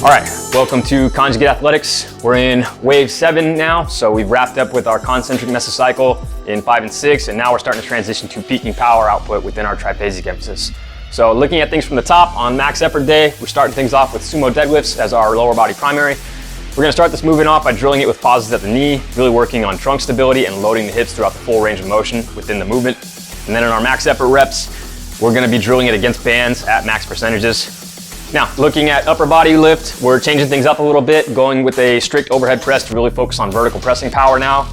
All right, welcome to Conjugate Athletics. We're in wave 7 now, so we've wrapped up with our concentric mesocycle in 5 and 6, and now we're starting to transition to peaking power output within our triphasic emphasis. So looking at things from the top, on max effort day, we're starting things off with sumo deadlifts as our lower body primary. We're gonna start this movement off by drilling it with pauses at the knee, really working on trunk stability and loading the hips throughout the full range of motion within the movement. And then in our max effort reps, we're gonna be drilling it against bands at max percentages. Now, looking at upper body lift, we're changing things up a little bit, going with a strict overhead press to really focus on vertical pressing power now.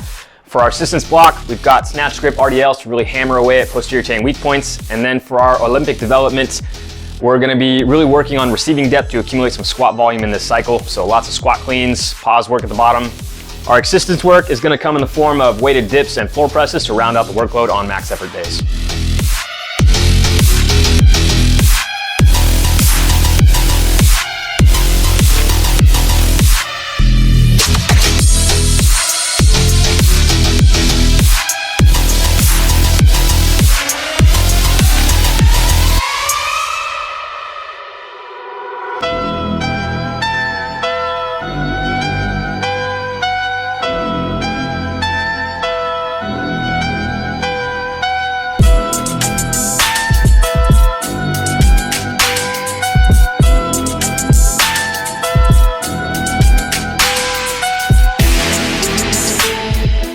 For our assistance block, we've got snatch grip RDLs to really hammer away at posterior chain weak points. And then for our Olympic development, we're gonna be really working on receiving depth to accumulate some squat volume in this cycle. So lots of squat cleans, pause work at the bottom. Our assistance work is gonna come in the form of weighted dips and floor presses to round out the workload on max effort days.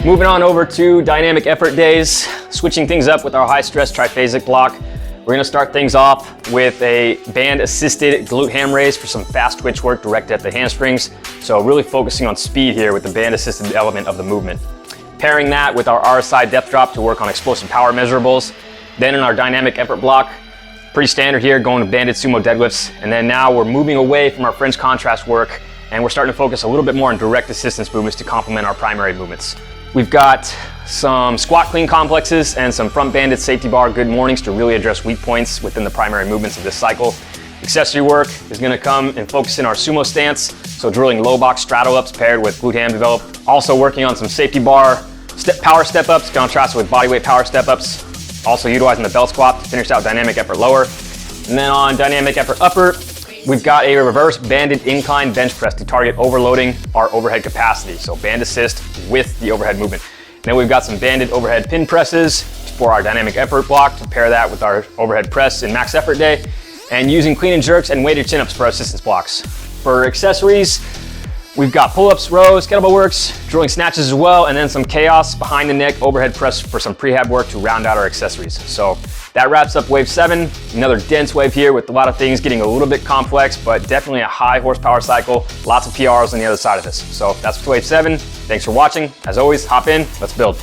Moving on over to dynamic effort days, switching things up with our high stress triphasic block. We're gonna start things off with a band assisted glute ham raise for some fast twitch work directed at the hamstrings. So really focusing on speed here with the band assisted element of the movement. Pairing that with our RSI depth drop to work on explosive power measurables. Then in our dynamic effort block, pretty standard here, going to banded sumo deadlifts. And then now we're moving away from our French contrast work and we're starting to focus a little bit more on direct assistance movements to complement our primary movements. We've got some squat clean complexes and some front banded safety bar good mornings to really address weak points within the primary movements of this cycle. Accessory work is gonna come and focus in our sumo stance, so drilling low box straddle ups paired with glute ham develop. Also working on some safety bar power step ups, contrasted with bodyweight power step ups. Also utilizing the belt squat to finish out dynamic effort lower. And then on dynamic effort upper, we've got a reverse banded incline bench press to target overloading our overhead capacity. So band assist with the overhead movement. Then we've got some banded overhead pin presses for our dynamic effort block to pair that with our overhead press in max effort day, and using clean and jerks and weighted chin-ups for our assistance blocks. For accessories, we've got pull-ups, rows, kettlebell works, drilling snatches as well, and then some chaos behind the neck overhead press for some prehab work to round out our accessories. So that wraps up wave 7, another dense wave here with a lot of things getting a little bit complex, but definitely a high horsepower cycle, lots of PRs on the other side of this. So that's wave 7. Thanks for watching. As always, hop in, let's build.